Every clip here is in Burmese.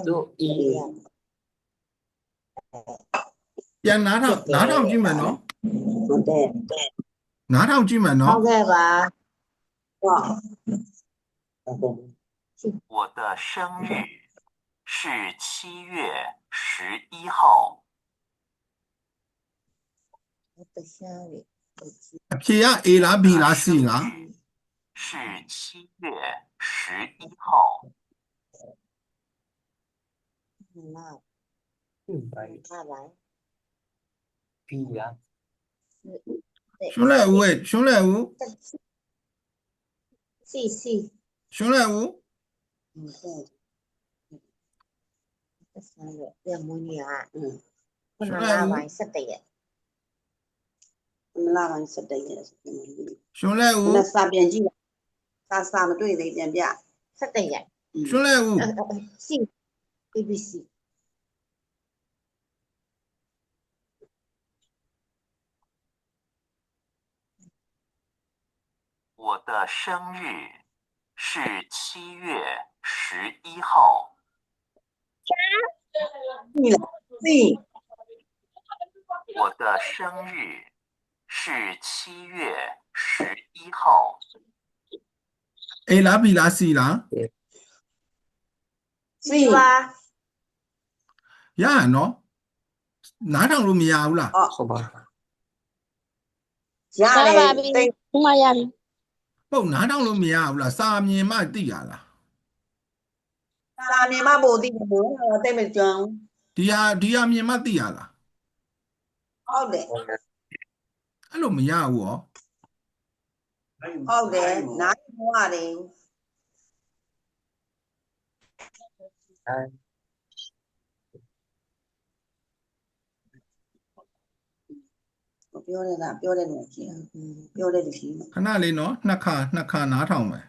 တို့ဤ ပြန်နားထောင်ကြည့်မယ်နော် ဟုတ်တယ် နားထောင်ကြည့်မယ်နော် ဟုတ်ကဲ့ပါဟော 我的生日是7月11号。 တရှားလေး အဖြေက A လား B လား C လား 是7月11号。 နား ဘာလဲ ထားပါ ပြီးလား ရှုံးလိုက်ဦးဝေးရှုံးလိုက်ဦး စီ ရှုံးလိုက်ဦး တရှားလေးပြန်မွေးနေရခုနကပိုင်း17ရက် မလာပိုင်း17ရက် ရှုံးလိုက်ဦး လက်စာပြန်ကြည့်စာမတွေ့သေးပြန်ပြ 17ရက် ရှုံးလိုက်ဦး စီ ABC 我的生日是7月11号。 စီ 我的生日是7月11号。 A လား B လား C လား စီ ပါ ရရနော်နားထောင်လို့မရဘူးလား ဟုတ်ပါ ရတယ်တိတ် ဥမာရပြီ ဟုတ်နားထောင်လို့မရဘူးလားစာမြင်မှသိရလား စာမြင်မပို့သိတယ်ဘူးတိတ်မကြွအောင် ဒီဟာမြင်မှသိရလား ဟုတ်တယ် အဲ့လိုမရဘူးရော ဟုတ်တယ်နားမဝတယ် အဲ ပြောတယ်လားပြောတယ်လို့ကြည့်ပြောတယ်လို့ရှိရင် ခဏလေးနော်နှစ်ခါနားထောင်မယ်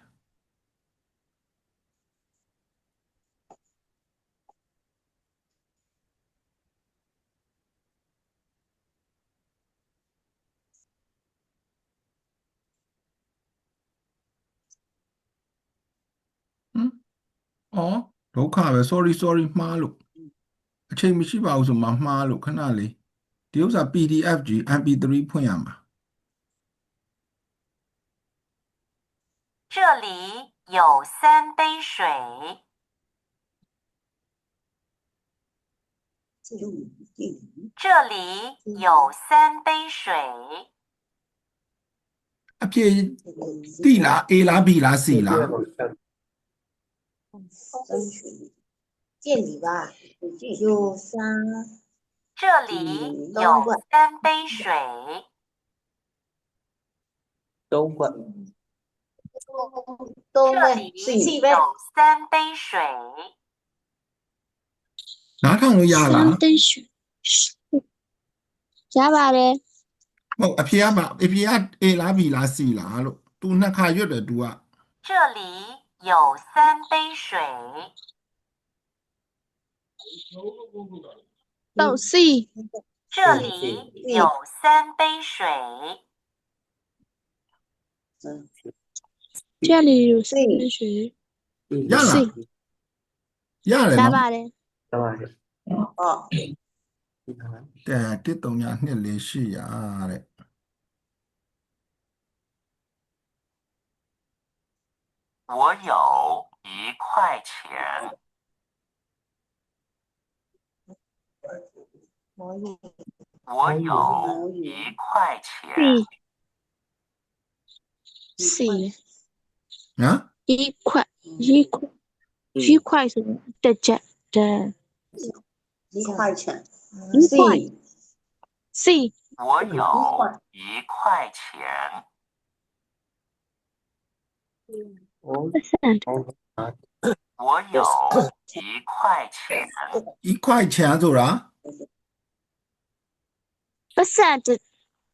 အော်ဒုက္ခပဲ sorry မှားလို့အချိန်မရှိပါဘူးဆိုမှမှားလို့ခဏလေးဒီဥစ္စာ PDF ကြီး MP3 ဖွင့်ရမှာ 这里有3杯水。 ကြည့်လို့ကြည့် 这里有3杯水。 အဖြေတိလား A လား B လား C လား ကြည့်လီပါယူဆန်း 这里有3杯水。 သုံးခွက် သုံးပဲ 这里 စီပဲ 有3杯水。 နားထောင်လို့ရလား သိရှိရပါတယ် ဟုတ်အဖြေက A လား B လား C လားလို့ तू နှစ်ခါရွတ်တယ် तू က 这里有3杯水。 တော့စီ 这里有3杯水。 ကြက်လီကိုစိတ်ရွှေ ရလားရတယ် ရ နော် ပါတယ် တော့ပါတယ် ဟော ကဲ13248တဲ့ 我有1块钱。 မော်ရီ 我有1块钱。 စီ နော် 一块ဆိုတစ်ချက်တည်း ဒီခွိုက်ချန် 一块 စီ 我有1块钱。 ပတ်စံ 我有1块钱。 อีควายချမ်းဆိုတာ ပတ်စံတစ်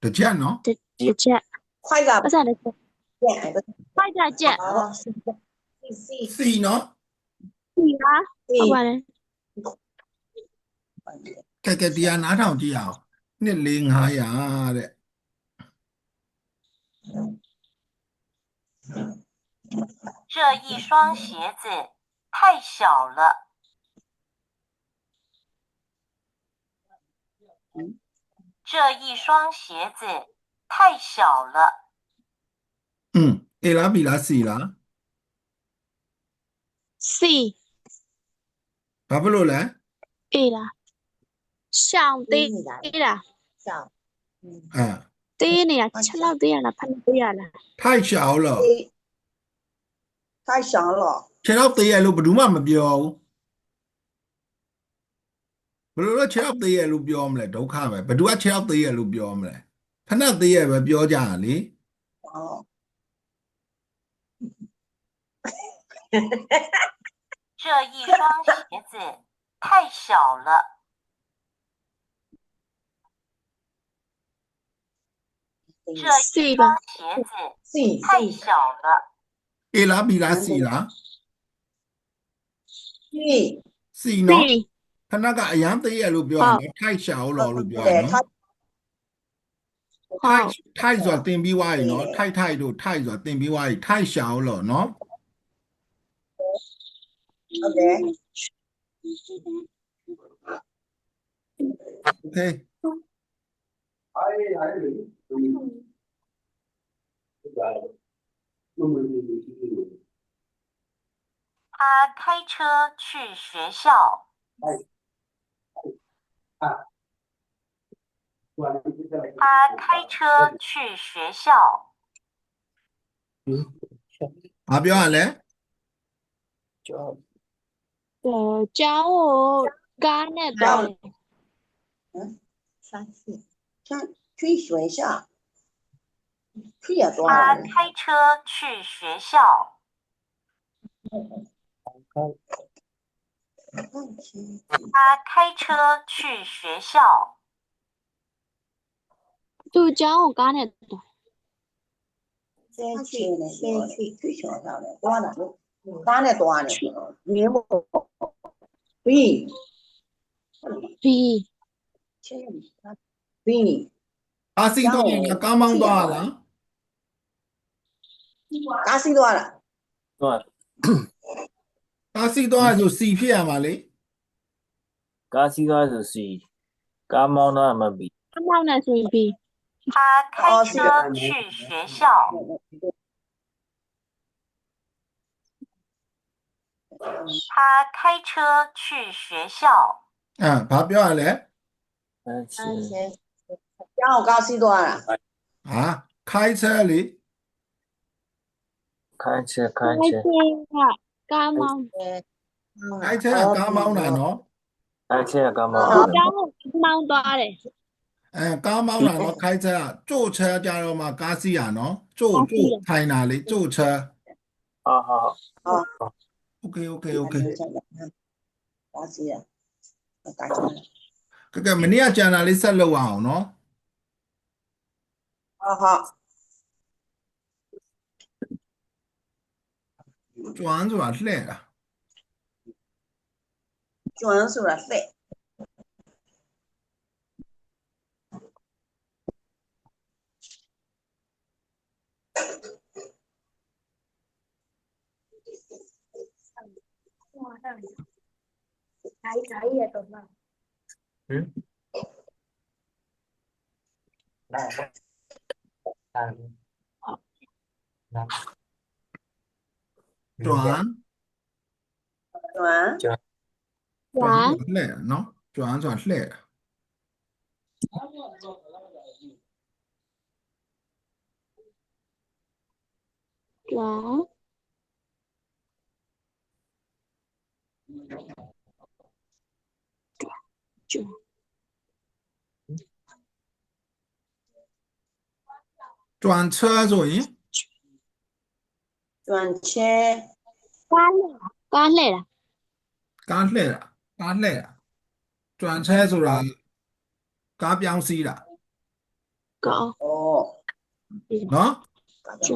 တစ်ချက်နော် ချက် ခွိုက်က ပတ်စံတစ်ချက် ပြက်အဲ့ ဖိုက်တာချက် C နော် စီလားဟုတ်ပါတယ် ကဲတရားနားထောင်ကြည့်အောင်14500တဲ့ 这一双鞋子太小了，这一双鞋子太小了。 A လား B လား C လား C ဘာဖြစ်လို့လဲ A 啦，上低啦，上，低你啊，吃老低啦，喷低啦，太小了太小了， ခြေတော့သေးရလို့ဘယ်သူမှမပြောဘူးဘယ်လိုလဲခြေတော့သေးရလို့ပြောမလဲဒုက္ခပဲဘယ်သူကခြေတော့သေးရလို့ပြောမလဲဖဏသေးရပဲပြောကြတာလေ 哦，这一双鞋子太小了。这一 C 双吧，鞋子是太小了。 A လား B လား C လား 是 C နော် C ဖဏကအရန်သေးရလို့ပြောတယ်ထိုက်ရှာလို့လို့ပြောတယ် 对， နော် 他好，ထိုက်ဆိုတာတင်ပြီးွားရင်နော်ထိုက်တို့ထိုက်ဆိုတာတင်ပြီးွားရင်ထိုက်ရှာလို့နော် OK， Okay 他开车去学校。他开车去学校。 ဘာပြောရလဲ ကျော် 教我干那个，三四，去学校，去也多他了，开车去学校。他开车去学校。就教我干那个，先去去学校的多了，哪里多了？你不，B B B， အာစီတော့ရင်ကားမောင်းသွားလား 哪西多了？ တော့ အာစီတော့ဆို C ဖြစ်ရမှာလေ ကားစီးသွားဆိုစီကားမောင်းတော့မပြီး 他妈那是 B，他开车去学校。他开车去学校。 ဘာပြောရလဲ အဲ့先然后哪西多了？ ဟာခိုင်း車လေ ခိုင်းချက် 开 ခိုင်းချက် 车啊，干嘛？ ခိုင်း車ကကားမောင်းတာနော် ခိုင်းချက်ကမောင်း 教我猫多嘞， ကားမောင်းတာနော်ခိုင်း車ကကြို့車ကြတော့မှကားစီးရနော်ကြို့ထိုင်တာလေကြို့車 ဟာဟာ Okay 哪西啊？改成了， ကဲမနေ့ကကြံတာလေးဆက်လုပ်အောင်နော် 好好， ကျွမ်းဆိုတာလှဲ့တာ 专属了对， ကျွမ်း 专 玩 လှဲ့တာနော်ကျွမ်းဆိုတာလှဲ့တာ 玩，就 ကျွမ်း車ဆိုရင် 专车，干累了， ကားလှဲ့တာကျွမ်း車ဆိုတာကားပြောင်းစီးတာ 搞哦， နော် 转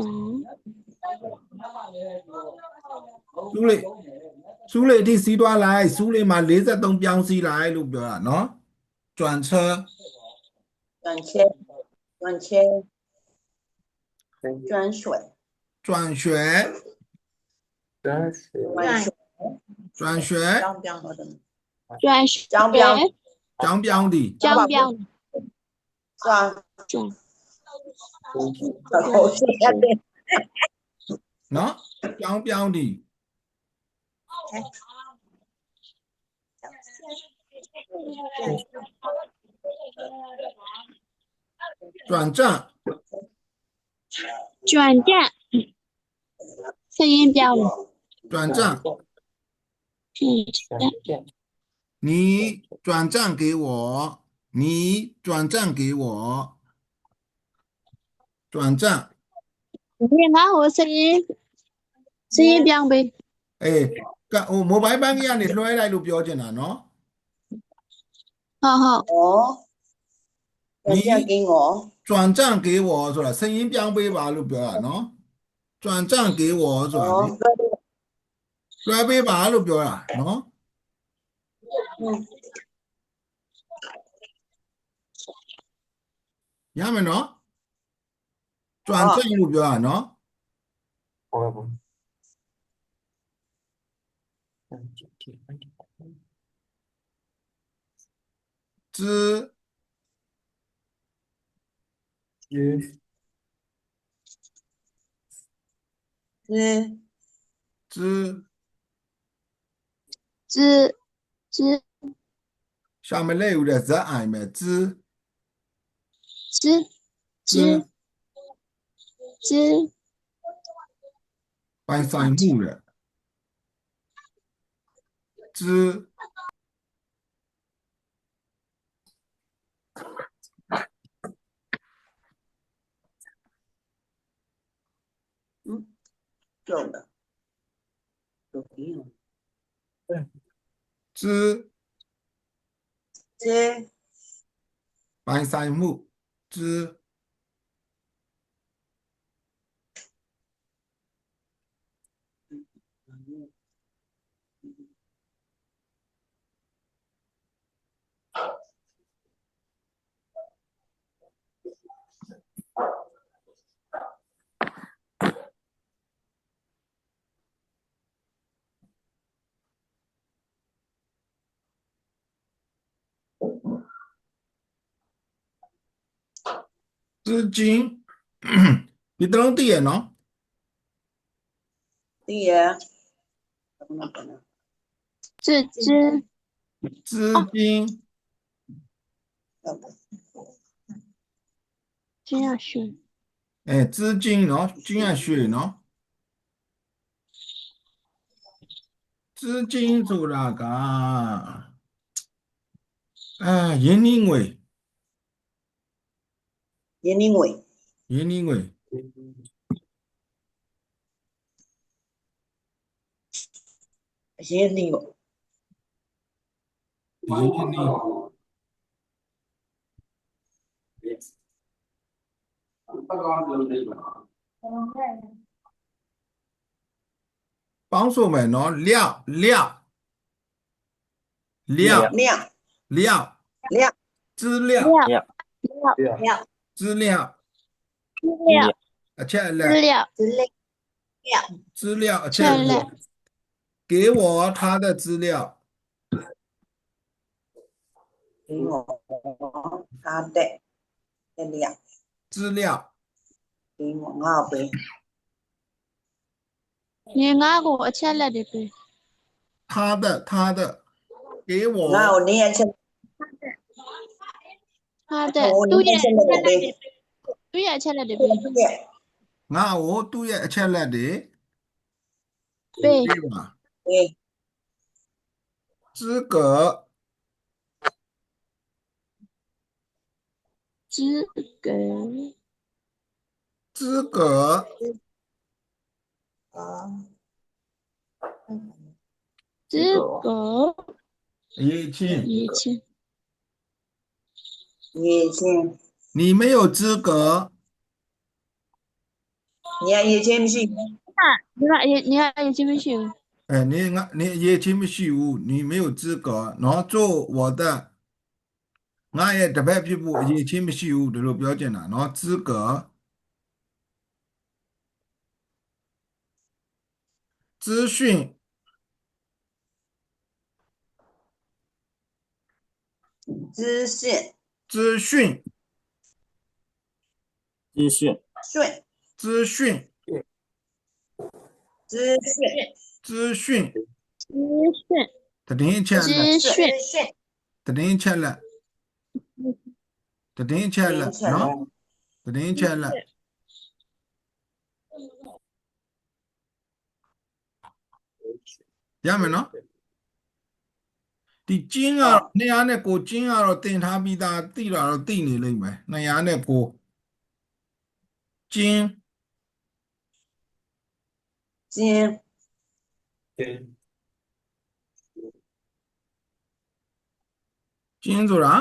စူးလေးအထိစီးသွားလိုက်စူးလေးမှာ43ပြောင်းစီးလိုက်လို့ပြောတာနော်ကျွမ်း車 专车，专车，专水， ကျွမ်းရွှဲ တန်းစီ 专水， ကျွမ်းရွှဲ 张标的，转张标， ကျောင်းပြောင်းသည် 张标转转口水啊对， နော်ပြောင်းဒီ转账转账，声音标了，转账你转账给我你转账给我转账你拿我声音标呗， အေးကဟို mobile banking ကနေလွှဲလိုက်လို့ပြောချင်တာနော် 好好，哦，转账给我，转账给我ဆိုတာ စရင်းပြောင်းပေးပါလို့ပြောတာနော်转账给我ဆိုတာလေ 哦， လွှဲပေးပါလို့ပြောတာနော် 嗯， ရမယ်နော်转账လို့ပြောတာနော်资是资知下面类有的 z i မယ်资知知知ပိုင်ဆိုင်မှုတဲ့资中的，有病，资是ပိုင်ဆိုင်မှု资资金ဒီတလုံးသိရနော် 对呀，怎么可能？知知资金这样选，资金နော်金ရရွှေနော်资金ဆိုတာကရင်းနှီးငွေ 人民伟，ရင်းနှီးငွေ 人民伟，ရင်းနှီးပေါင်းဆိုမယ်နော်လျောက်亮亮资料料亮资料料အချက်အလက် 资料之类，资料အချက်အလက်给我他的资料给我他的的亮，资料给我我呗，你拿过我签了的呗，他的给我我你也签，他的我都也你也签了签了呗，的，都也签了的呗，对呀， ငါ့ကိုသူ့ရဲ့အချက်အလက်တွေ 对 ပေးပါ 对，资格资格资格啊，资格အရေးချင်း也签，也签，你没有资格你也签不是？你看也签不行，你အရေးချင်းမရှိဘူး你没有资格နော်做我的ငါရဲ့တပည့်ဖြစ်ဖို့အရေးချင်းမရှိဘူးဒီလိုပြောချင်တာနော်资格资讯知县，资讯资讯，讯资讯，资讯资讯，资讯，သတင်းချက်လက် 资讯，资讯သတင်းချက်လက်သတင်းချက်လက် 连起来 နော် သတင်းချက်လက်ရမယ်နော်ဒီကျင်းကတော့200နဲ့ကိုကျင်းကတော့တင်ထားပြီးသားတိတာတော့တိနေလိမ့်မယ်200နဲ့ကိုကျင်း 金ကျင်းဆိုတာ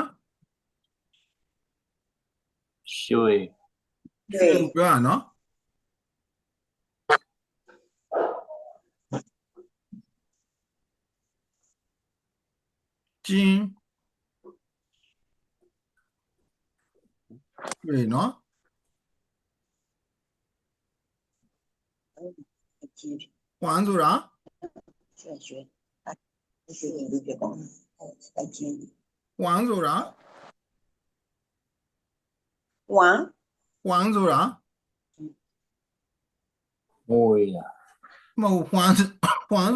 水，ရွှေ 对 ပြောရနော်ကျင်းရွှေနော် 金 ဝမ်းဆိုတာ 玄学学你就别讲再金 ဝမ်းဆိုတာ 王 ဝမ်းဆိုတာ 木呀， မဟုတ်ဝမ်းဆို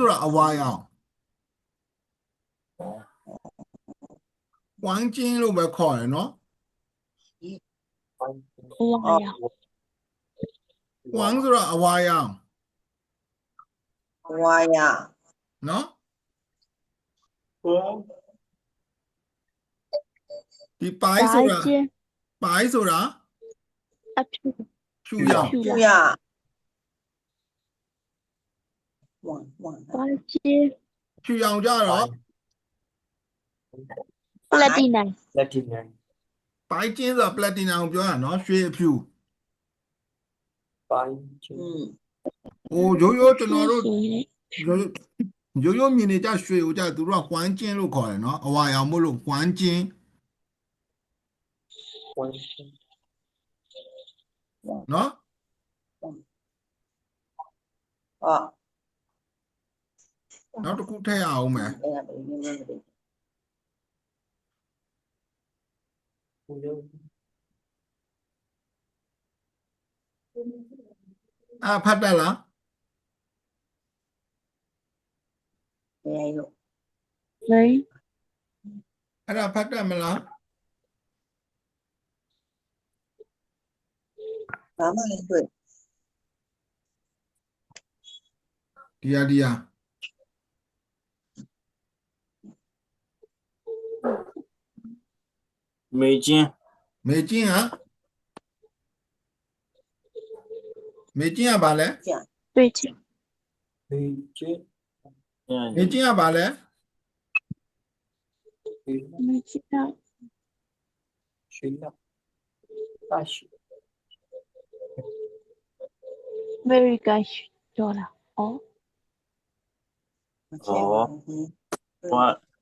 တာအဝါရောင်ဝမ်းကျင်းလို့ပဲခေါ်တယ်နော် 哇呀， ဝမ်းဆိုတာအဝါရောင် 哇呀 နော်ဒီပိုင်းဆို 白 တာ 接 ပိုင်းဆိုတာ 啊，ဖြူရောင် 去了，就呀王王白接 ဖြူရောင်ကြတော့ 布拉蒂奶， ပိုင်းကျင်းဆိုတာပလက်တီနမ်ကိုပြောရနော်ရွှေဖြူ 嗯 ဟိုရိုးရိုးကျွန် 是 တော်တို့ 属于 ရိုးရိုးမြင်နေကြရွှေကိုကြသူတို့ကဝမ်းကျင်းလို့ခေါ်တယ်နော်အဝါရောင်မို့လို့ဝမ်းကျင်းနော် 啊 နောက်တစ်ခုထည့်ရအောင်မယ် 哎呀没没没 ဖတ်တတ်လား 没有没 အဲ့ဒါဖတ်တတ်မလား 咱们对 ဒီဟာ美金， မေကျင်းကမေကျင်းကဘာလဲ 对劲，美金， မေကျင်းကဘာလဲ 没知道，very good，做了，哦我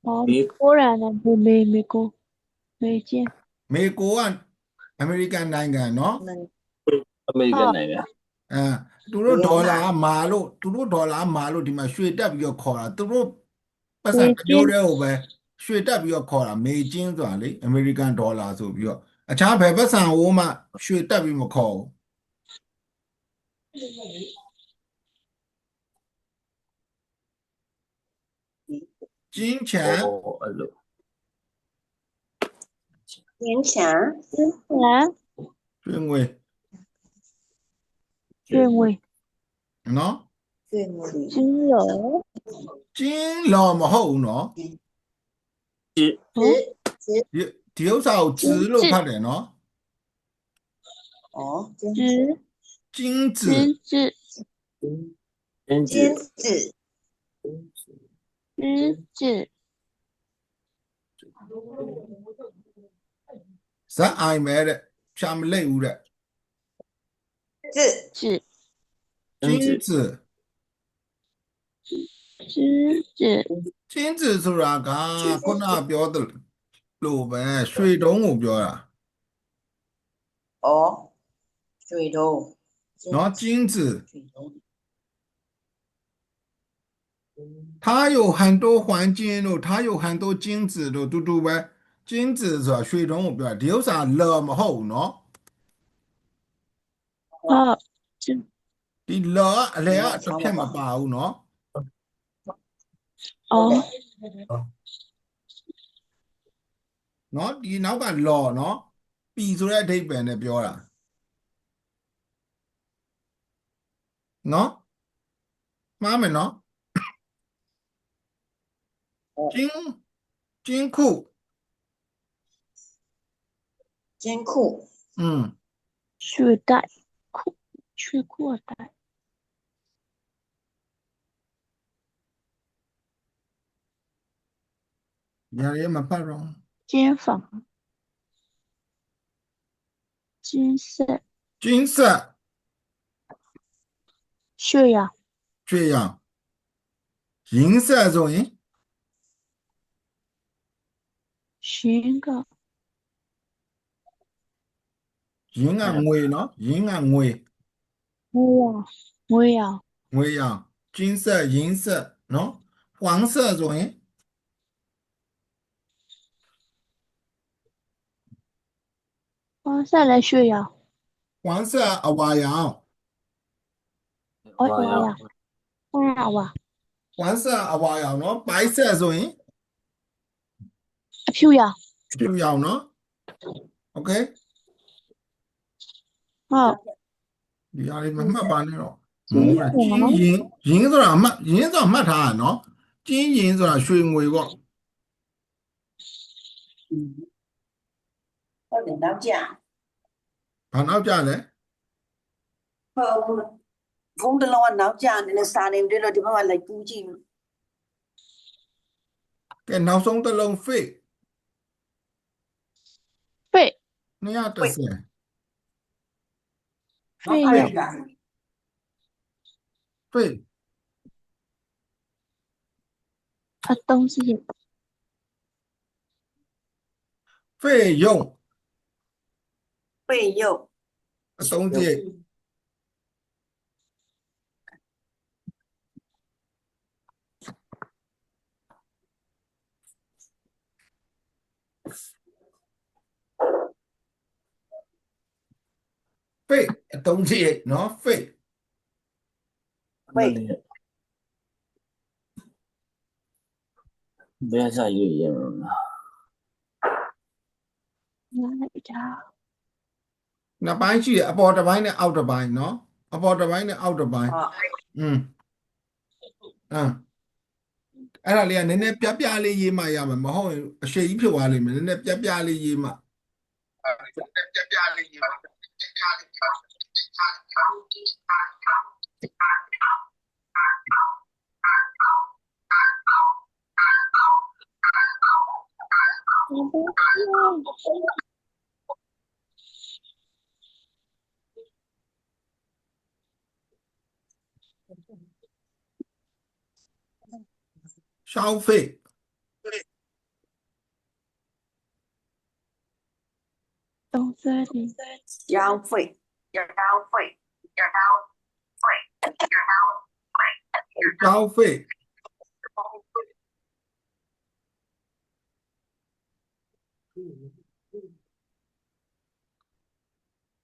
哦美，果然呢，美国，没见， မေကိုကအမေရိကန်နိုင်ငံနော် 美国那个， သူတို့ဒေါ်လာမာလို့သူတို့ဒေါ်လာမာလို့ဒီမှာရွှေတက်ပြီးတော့ခေါ်တာသူတို့ပတ်စံတစ်မျိုးတည်းကိုပဲရွှေတက်ပြီးတော့ခေါ်တာမေကျင်းဆိုတာလေအမေရိကန်ဒေါ်လာဆိုပြီးတော့အခြားဘယ်ပတ်စံဟိုမှရွှေတက်ပြီးမခေါ်ဘူးကျင်းချန် 哦，了，金钱真然 ရွှေငွေ 认为 နော် 对我的金融， ကျင်းလော်မဟုတ်ဘူးနော် 值 ဒီဥစ္စာကိုကျလို့ဖတ်တယ်နော် 哦金知 ကျင်း子知真金子知 ဇက်အိုင်မဲတဲ့ဖြာမလိမ့်ဘူးတဲ့ 子知 ကျင်း子 知 ကျင်း子ဆိုတာကခုနပြောတယ်လို့ပဲရွှေတုံးကိုပြောတာ 哦水头 နော်ကျင်း子水头它有很多环境လို့它有很多金子လို့တူတူပဲ金子ဆိုတာရွှေတုံးကိုပြောတာဒီဥစ္စာလော်မဟုတ်ဘူးနော်哦，这 ဒီလောအလဲကတစ်ဖြတ်မပါဘူးเนาะ 哦， เนาะဒီနောက်ကလောเนาะပြီဆိုတဲ့အဓိပ္ပာယ်နဲ့ပြောတာเนาะမှားမယ်เนาะ金库金库睡袋裤，睡裤袋，ညာရဲမပတ်တော့ 间房，金色，金色血呀，这样银色ဆိုရင် 寻个 ရင်းကငွေเนาะရင်းကငွေ 我呀，ငွေရောင်金色银色เนาะ黄色ဆိုရင် 黄色的血呀，黄色အဝါရောင် 我呀，我呀哇，黄色အဝါရောင်เนาะ白色ဆိုရင် 飘呀， ဖြူရောင်เนาะโอเค 哦， ဒီဟာလေးမမှတ်ပါနဲ့တော့မိုးက金银ဆိုတာအမှတ်银ဆိုတာမှတ်ထားတာเนาะ金银ဆိုတာရွှေငွေပေါ့ ဟုတ်တယ်နောက်ကြ ဘာနောက်ကြလဲ ဟုတ်ဖုန်းတစ်လုံးကနောက်ကြနေနဲ့စာနေပြီးတော့ဒီဘက်ကလိုက်ပူးကြည့် ကဲနောက်ဆုံးတစ်လုံး fake 肺230နောက် 肺 အဲ့ 呀， ဒါ fake 东西，费用费用အသုံးစရိတ်fake အသုံးစရိတ်เนาะ fake 费 ဘယ်စားရွေးရမလဲ 哪里家？ နှစ်ပိုင်းရှိတယ်အပေါ်တစ်ပိုင်းနဲ့အောက်တစ်ပိုင်းเนาะအပေါ်တစ်ပိုင်းနဲ့အောက်တစ်ပိုင်း ဟုတ် အဲ့ဒါလေးကနည်းနည်းပြပြလေးရေးမှရမယ်မဟုတ်ရင်အရှိကြီးဖြစ်သွားလိမ့်မယ်နည်းနည်းပြပြလေးရေးမှပြပြလေးရေးမှ 消费东这里，消费消费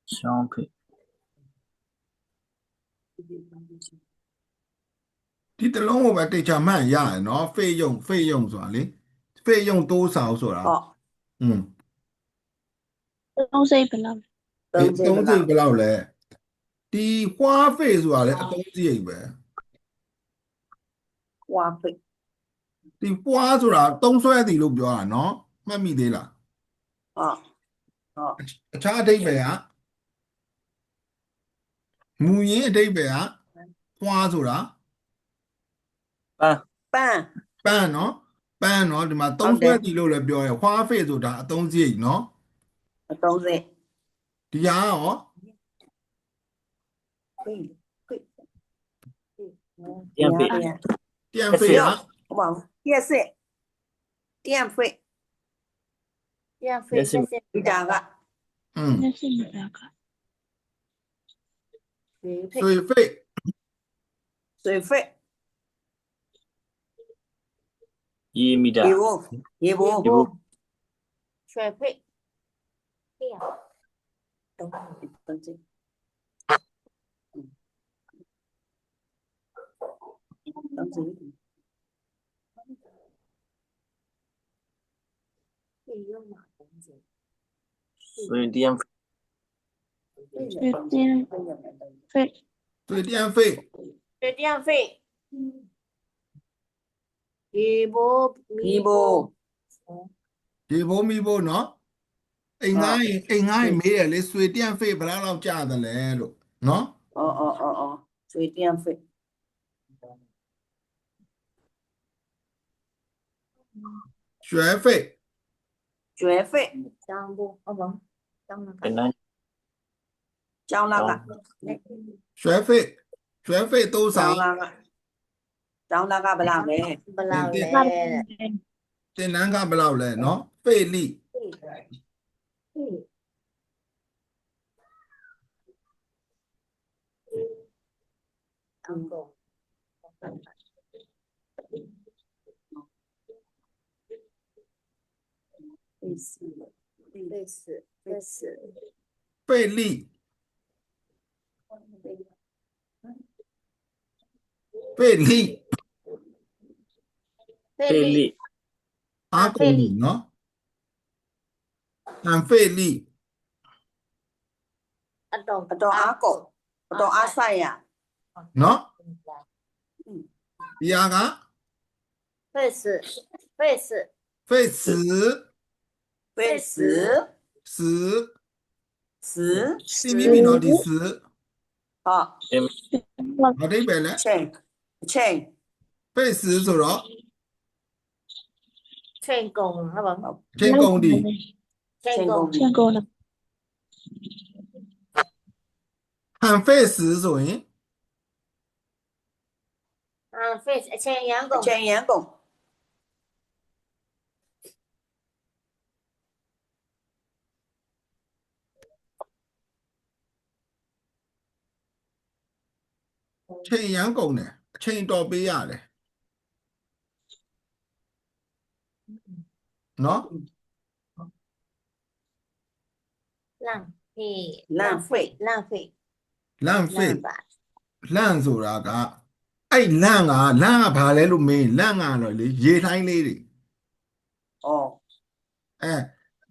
消费 ဒီတစ်လုံးကိုပဲတေချာမှတ်ရတယ်เนาะ费用ဆိုတာလေ费用多少ဆိုတာ ဟုတ် 东西不了， သုံး သုံး စိ စိ တ် တ်ဘယ်လောက်လဲဒီ花费ဆိုတာလေအသုံးစရိတ်ပဲ ဝါဖိ ဒီပွားဆိုတာသုံးဆွဲသည်လို့ပြောတာเนาะမှတ်မိသေးလား ဟုတ် အခြားအဓိပ္ပာယ်ကမူရင်းအဓိပ္ပာယ်ကပွားဆိုတာ ပန်း ပန်းเนาะပန်းเนาะဒီမှာသုံးဆွဲသည်လို့လည်းပြောရဲ花费ဆိုတာအသုံးစရိတ်เนาะ အသုံးစိတ် ဒီဟာရော ဖိဖိ ပြန်ပေး ပြန်费啊 ဟုတ်ပါဘူးပြည့်စစ်ပြန်ဖိပြန်ဖိဒီတာက 那是你那个， ဖိဖိ 水费水ဖိ ရေးမိတာ ရေဘိုးရေဘိုး ရေဘိုး 水ဖိဖေးရသုံးစိတ်水电费，水电费，水电费，水电费，米波米波，ဒီဘုံမီဘုံနော်အိမ်ငိုင်းမေးတယ်လေဆွေ电费ဘယ်လောက်ကျတယ်လဲလို့နော်水电费，学费学费，张波，哦不，张那简单交那个，学费多少交那个不啦呗，不老嘞，သင်တန်းကဘယ်လောက်လဲနော်费力张波，费力费力，အားကုန်ပြီနော်费力多阿狗，多阿塞呀， နော်ဒီဟာက费时，费时，费时费时时时，သိပြီနော်ဒီ时好，အဓိပ္ပာယ်လဲ 钱，费时ဆိုတော့ 劝工，好不？ ချိန်ကုန်ပြီ 劝工，见过了，含费时ဆိုရင် 费劝员工，钱员工， ချိန်ရမ်းကုန်တယ်အချိန်တော်ပေးရတယ်နော် 浪费，浪费，浪费，လန့်费吧，လန့်ဆိုတာကအဲ့လန့်ကဘာလဲလို့မေးလန့်ကတော့လေရေထိုင်းလေးတွေ哦，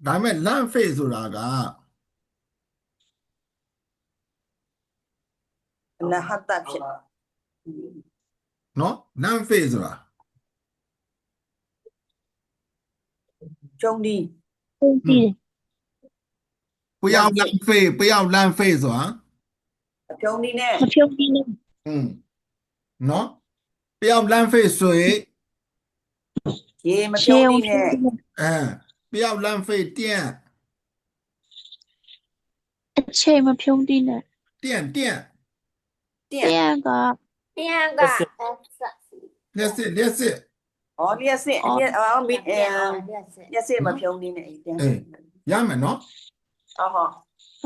ဒါပေမဲ့လန့်费ဆိုတာက那哈大片， နော်လန့်费ဆိုတာ 兄弟，兄弟，不要浪费不要浪费ဆိုတာ 兄弟呢，兄弟呢？နော်不要浪费水爷们谁兄弟呢，不要浪费电谁么兄弟呢？电电，第二个，第二个，列式哦，烈士，米，烈士么兄弟呢，ရမယ်နော် 好，好，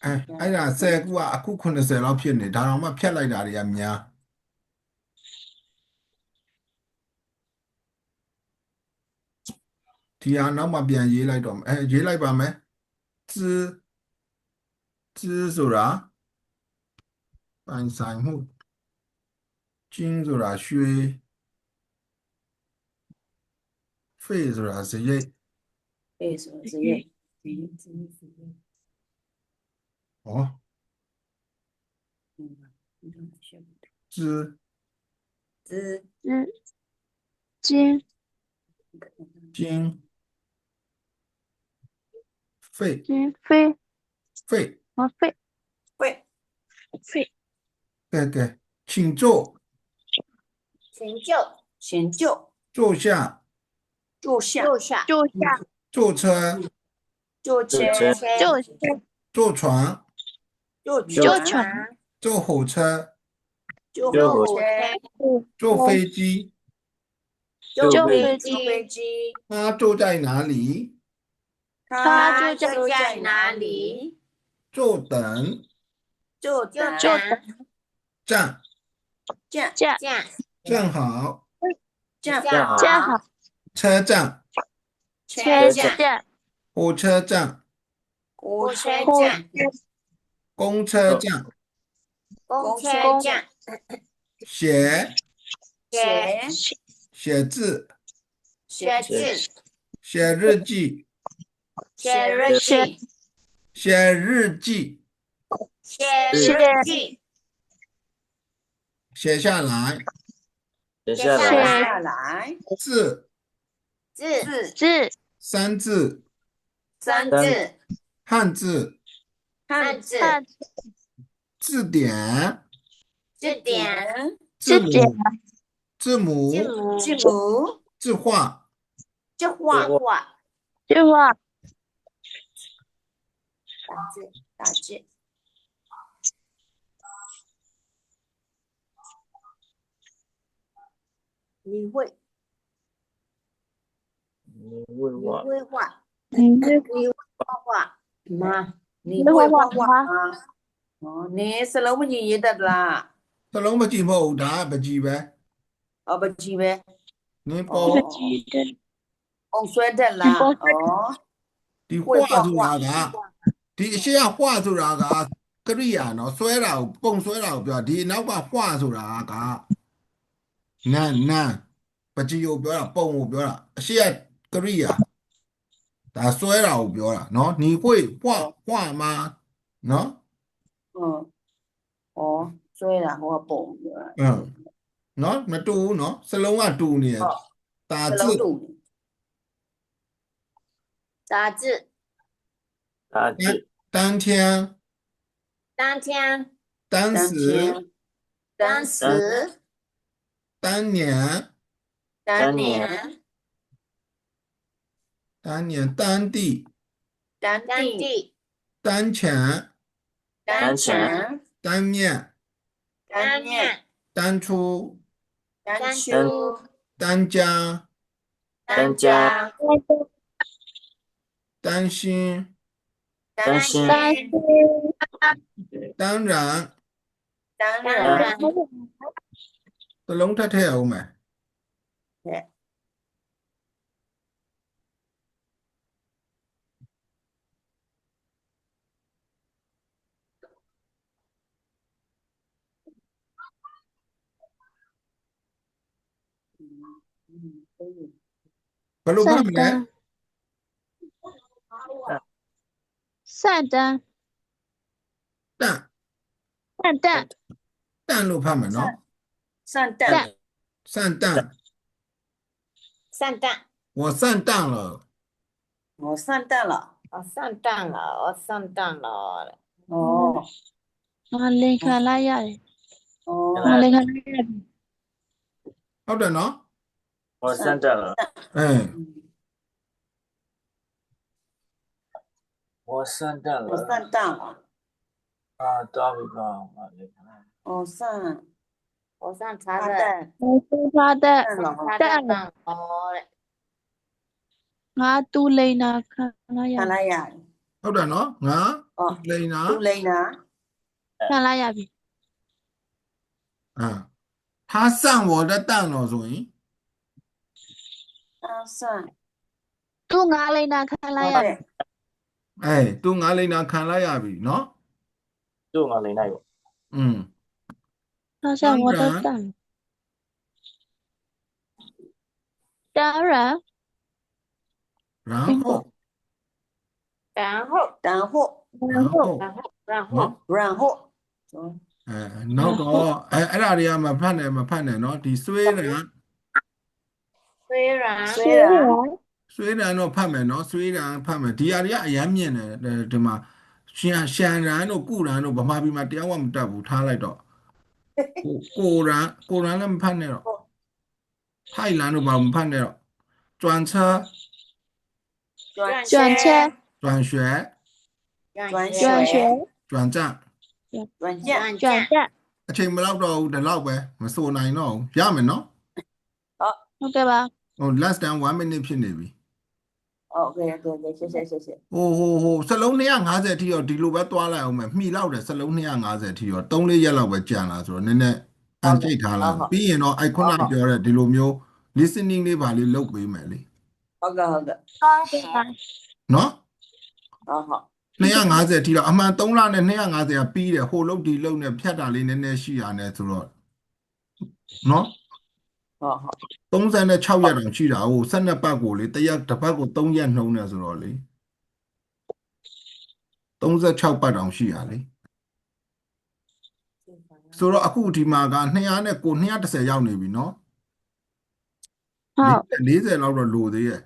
အဲ့ဒါ10ခုကအခု80လောက်ဖြစ်နေဒါတော့မှဖြတ်လိုက်တာတွေကများဒီဟာနောက်မှပြန်ရေးလိုက်တော့ရေးလိုက်ပါမယ်资ဆိုတာပိုင်ဆိုင်မှု金ဆိုတာရွှေ费ဆိုတာစရိတ်哎，是耶，ဟော资资金金费金费费和费费，费对请坐请就，请就，坐下坐下，坐下，坐下坐车坐车，坐下坐船坐坐船，坐火车坐火火车，坐飞机坐飞飞机，他坐在哪里他坐在哪里？坐等坐坐站站站站好站好站好车站车站站火车站火车火站，公车站公车站，写写写字写字写日记写日记写日记写日记写下来写下来，下来字字字三字三字汉字汉字汉字典字典字字典母字母字母字画这画句话打字你会你会画，会画你会你会画画吗你会会画画画吗你စလုံးမကြည့်ရတတ်လား စလုံးမကြည့်မဟုတ်ဒါပကြီးပဲ ပကြီးပဲ နင်းပေါ် 不记得 အောင်ဆွဲတတ်လား ဒီ画ဆိုတာကဒီအရှိက画ဆိုတာကကရိယာနော်ဆွဲတာကိုပုံဆွဲတာကိုပြောဒီနောက်က画ဆိုတာကနန်းပကြီးကိုပြောတာပုံကိုပြောတာအရှိကကရိယာဒါဆွဲတာကိုပြောတာနော်你会画吗နော် ဩဆွဲတာဟိုကပုံပြောတာ နော်မတူဘူးနော်စလုံးကတူနေတယ်တာ စ 字 လုံးတူ杂志打字，当天当天当时当时当年当年当地当地当前当前当面当面当初当初当家当家当心当心当然当然စလုံးထပ်ထည့်အောင်မယ်ဘယ်လိုဖတ်မလဲ 散单တန့် 散蛋တန့်လို့ဖတ်မယ်နော် 上蛋散蛋上蛋我散蛋了我上蛋了上当了，我上当了。哦 ငါလိန်ခံလိုက်ရတယ် 哦 ငါလိန်ခံလိုက်ရတယ် ဟုတ်တယ်နော် 我上当了，我上当我了，上蛋了啊，大尾巴，我来看，我上我上茶茶的，蛋 我စူထားတဲ့ 蛋了茶的当了。 ငါတူလိန်နာခံလိုက်ရ 看来呀 ဟုတ်တယ်နော်ငါ 哦 လိန်နာ 都累呢 ခံလိုက်ရပြီ 他散我的蛋了ဆိုရင် 当上 သူငါလိန်နာခံလိုက်ရပြီ သူငါလိန်နာခံလိုက်ရပြီနော် 就我来那个， 他向我的蛋当然然后然后，然后然后然后，然后နောက်တော့အဲ့ဒါတွေကမဖတ်နဲ့နော်ဒီဆွေးရန် 虽然虽然 ဆွေးရန်တော့ဖတ်မယ်နော်ဆွေးရန်ဖတ်မယ်ဒီအရာတွေကအရင်မြင်တယ်ဒီမှာရှန်ရန်တို့ကုရန်တို့ဗမာပြည်မှာတရားဝမတက်ဘူးထားလိုက်တော့ကိုရန်လည်းမဖတ်နဲ့တော့ထိုင်လန်တို့ဘာမဖတ်နဲ့တော့转车转车转学转学转站软件转站 အချိန်မလောက်တော့ဘူးဒီလောက်ပဲမစိုးနိုင်တော့ဘူးရမယ်နော် ဟုတ်ကဲ့ပါ ဟို less than 1 minute ဖြစ်နေပြီ OK，谢谢。 ဟိုစလုံး250အထိရောဒီလိုပဲသွားလိုက်အောင်မယ်မှီလောက်တယ်စလုံး250အထိရော3-4ရက်လောက်ပဲကြံလာဆိုတော့နည်းနည်းအန်ချိတ်ထားလိုက်ပြီးရင်တော့အဲ့ခုနပြောတဲ့ဒီလိုမျိုး listening လေးပါလေးလုပ်ပေးမယ်လေ 好的。恭喜 နော် 好。 250အထိတော့အမှန်3လနဲ့250ကပြီးတယ်ဟိုလုတ်ဒီလုတ်နဲ့ဖြတ်တာလေးနည်းနည်းရှိရတယ်ဆိုတော့ နော် ဟုတ်ဟုတ် 36ရက်တောင်ရှိတာဟို12ပတ်ကိုလေတစ်ပတ်ကို3ရက်နှုံးနေဆိုတော့လေ36ပတ်တောင်ရှိရလေဆိုတော့အခုဒီမှာက200နဲ့210ရောက်နေပြီနော် ဟုတ် 40လောက်တော့လိုသေးရဲ့